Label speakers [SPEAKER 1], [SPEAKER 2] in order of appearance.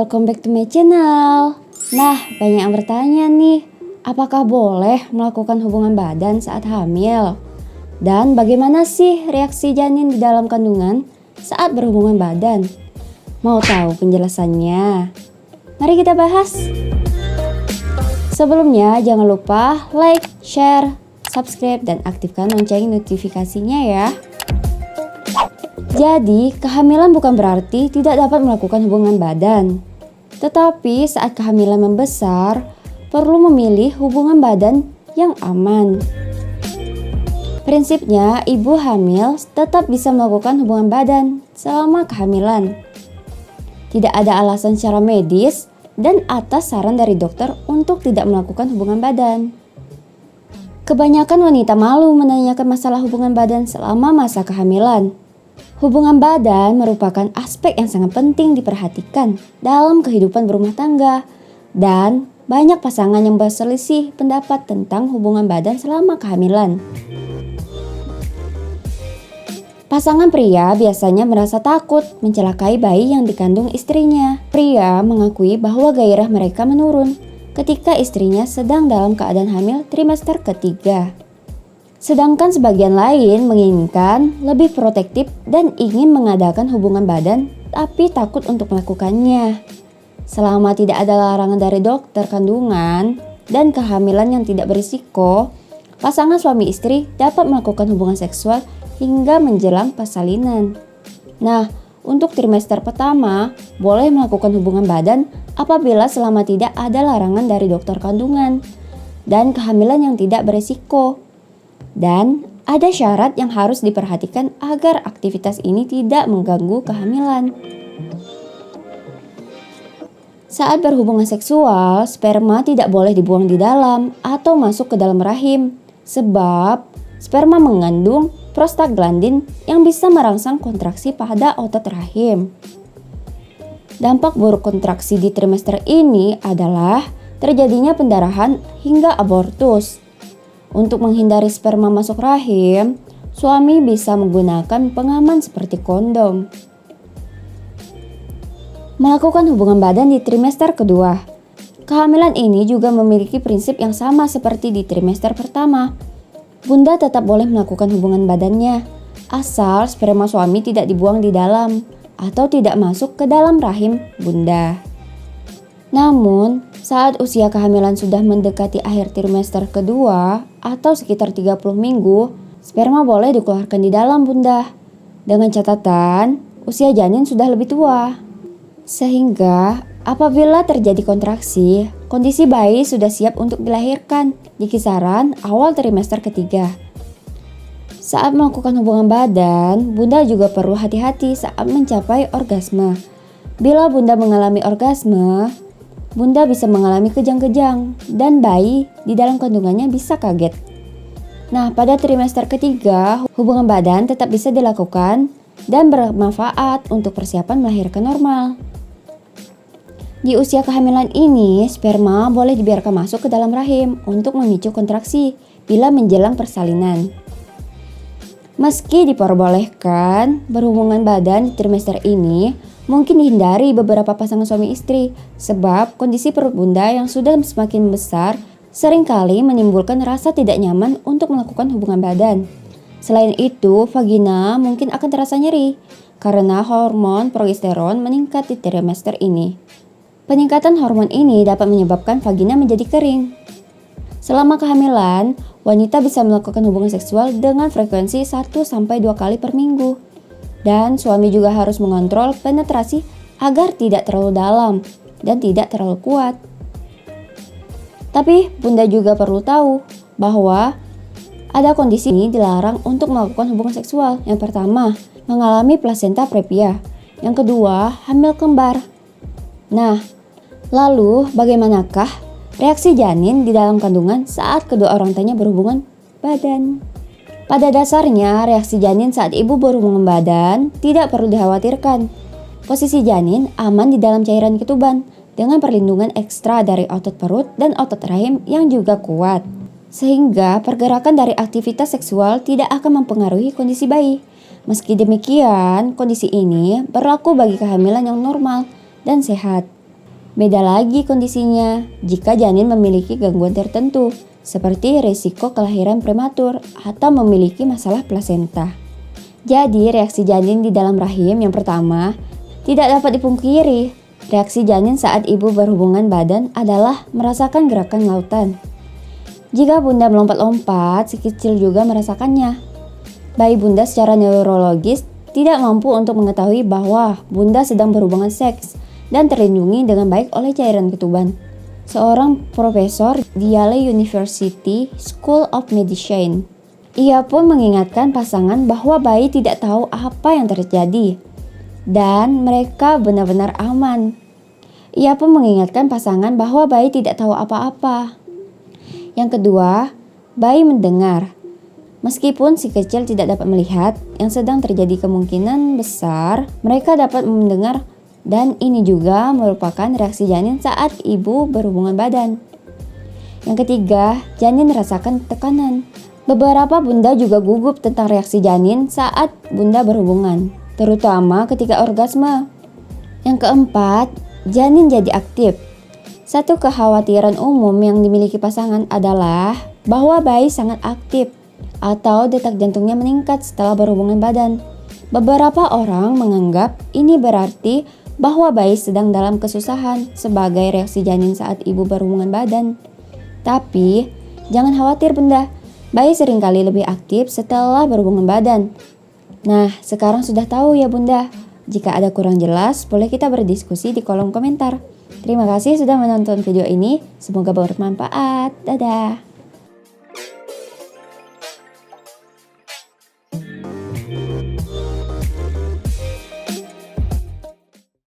[SPEAKER 1] welcome back to my channel. Nah, banyak yang bertanya nih, apakah boleh melakukan hubungan badan saat hamil? Dan bagaimana sih reaksi janin di dalam kandungan saat berhubungan badan? Mau tahu penjelasannya? Mari kita bahas. Sebelumnya jangan lupa like, share, subscribe, dan aktifkan lonceng notifikasinya ya. Jadi, kehamilan bukan berarti tidak dapat melakukan hubungan badan. Tetapi saat kehamilan membesar, perlu memilih hubungan badan yang aman. Prinsipnya, ibu hamil tetap bisa melakukan hubungan badan selama kehamilan. Tidak ada alasan secara medis dan atas saran dari dokter untuk tidak melakukan hubungan badan. Kebanyakan wanita malu menanyakan masalah hubungan badan selama masa kehamilan. Hubungan badan merupakan aspek yang sangat penting diperhatikan dalam kehidupan berumah tangga, dan banyak pasangan yang berselisih pendapat tentang hubungan badan selama kehamilan. Pasangan pria biasanya merasa takut mencelakai bayi yang dikandung istrinya. Pria mengakui bahwa gairah mereka menurun ketika istrinya sedang dalam keadaan hamil trimester ketiga. Sedangkan sebagian lain menginginkan lebih protektif dan ingin mengadakan hubungan badan tapi takut untuk melakukannya. Selama tidak ada larangan dari dokter kandungan dan kehamilan yang tidak berisiko, pasangan suami istri dapat melakukan hubungan seksual hingga menjelang persalinan. Nah, untuk trimester pertama, boleh melakukan hubungan badan apabila selama tidak ada larangan dari dokter kandungan dan kehamilan yang tidak berisiko. Dan ada syarat yang harus diperhatikan agar aktivitas ini tidak mengganggu kehamilan. Saat berhubungan seksual, sperma tidak boleh dibuang di dalam atau masuk ke dalam rahim, sebab sperma mengandung prostaglandin yang bisa merangsang kontraksi pada otot rahim. Dampak buruk kontraksi di trimester ini adalah terjadinya pendarahan hingga abortus. Untuk menghindari sperma masuk rahim, suami bisa menggunakan pengaman seperti kondom. Melakukan hubungan badan di trimester kedua. Kehamilan ini juga memiliki prinsip yang sama seperti di trimester pertama. Bunda tetap boleh melakukan hubungan badannya, asal sperma suami tidak dibuang di dalam atau tidak masuk ke dalam rahim bunda. Namun, saat usia kehamilan sudah mendekati akhir trimester kedua atau sekitar 30 minggu, sperma boleh dikeluarkan di dalam bunda. Dengan catatan, usia janin sudah lebih tua. Sehingga, apabila terjadi kontraksi, kondisi bayi sudah siap untuk dilahirkan di kisaran awal trimester ketiga. Saat melakukan hubungan badan, bunda juga perlu hati-hati saat mencapai orgasme. Bila bunda mengalami orgasme, bunda bisa mengalami kejang-kejang dan bayi di dalam kandungannya bisa kaget. Nah, pada trimester ketiga, hubungan badan tetap bisa dilakukan dan bermanfaat untuk persiapan melahirkan normal. Di usia kehamilan ini, sperma boleh dibiarkan masuk ke dalam rahim untuk memicu kontraksi bila menjelang persalinan. Meski diperbolehkan berhubungan badan di trimester ini, mungkin dihindari beberapa pasangan suami istri sebab kondisi perut bunda yang sudah semakin besar seringkali menimbulkan rasa tidak nyaman untuk melakukan hubungan badan. Selain itu, vagina mungkin akan terasa nyeri karena hormon progesteron meningkat di trimester ini. Peningkatan hormon ini dapat menyebabkan vagina menjadi kering. Selama kehamilan, wanita bisa melakukan hubungan seksual dengan frekuensi 1-2 kali per minggu. Dan suami juga harus mengontrol penetrasi agar tidak terlalu dalam dan tidak terlalu kuat. Tapi bunda juga perlu tahu bahwa ada kondisi ini dilarang untuk melakukan hubungan seksual. Yang pertama, mengalami plasenta previa. Yang kedua, hamil kembar. Nah, lalu bagaimanakah reaksi janin di dalam kandungan saat kedua orang tuanya berhubungan badan? Pada dasarnya, reaksi janin saat ibu berhubungan badan tidak perlu dikhawatirkan. Posisi janin aman di dalam cairan ketuban dengan perlindungan ekstra dari otot perut dan otot rahim yang juga kuat. Sehingga pergerakan dari aktivitas seksual tidak akan mempengaruhi kondisi bayi. Meski demikian, kondisi ini berlaku bagi kehamilan yang normal dan sehat. Beda lagi kondisinya jika janin memiliki gangguan tertentu, seperti risiko kelahiran prematur atau memiliki masalah plasenta. Jadi, reaksi janin di dalam rahim yang pertama tidak dapat dipungkiri. Reaksi janin saat ibu berhubungan badan adalah merasakan gerakan lautan. Jika bunda melompat-lompat, si kecil juga merasakannya. Bayi bunda secara neurologis tidak mampu untuk mengetahui bahwa bunda sedang berhubungan seks dan terlindungi dengan baik oleh cairan ketuban. Seorang profesor di Yale University School of Medicine. Ia pun mengingatkan pasangan bahwa bayi tidak tahu apa yang terjadi dan mereka benar-benar aman. Ia pun mengingatkan pasangan bahwa bayi tidak tahu apa-apa. Yang kedua, bayi mendengar. Meskipun si kecil tidak dapat melihat, yang sedang terjadi kemungkinan besar mereka dapat mendengar, dan ini juga merupakan reaksi janin saat ibu berhubungan badan. Yang ketiga, janin merasakan tekanan. Beberapa bunda juga gugup tentang reaksi janin saat bunda berhubungan, terutama ketika orgasme. Yang keempat, janin jadi aktif. Satu kekhawatiran umum yang dimiliki pasangan adalah bahwa bayi sangat aktif atau detak jantungnya meningkat setelah berhubungan badan. Beberapa orang menganggap ini berarti bahwa bayi sedang dalam kesusahan sebagai reaksi janin saat ibu berhubungan badan. Tapi, jangan khawatir bunda, bayi seringkali lebih aktif setelah berhubungan badan. Nah, sekarang sudah tahu ya bunda. Jika ada kurang jelas, boleh kita berdiskusi di kolom komentar. Terima kasih sudah menonton video ini, semoga bermanfaat. Dadah!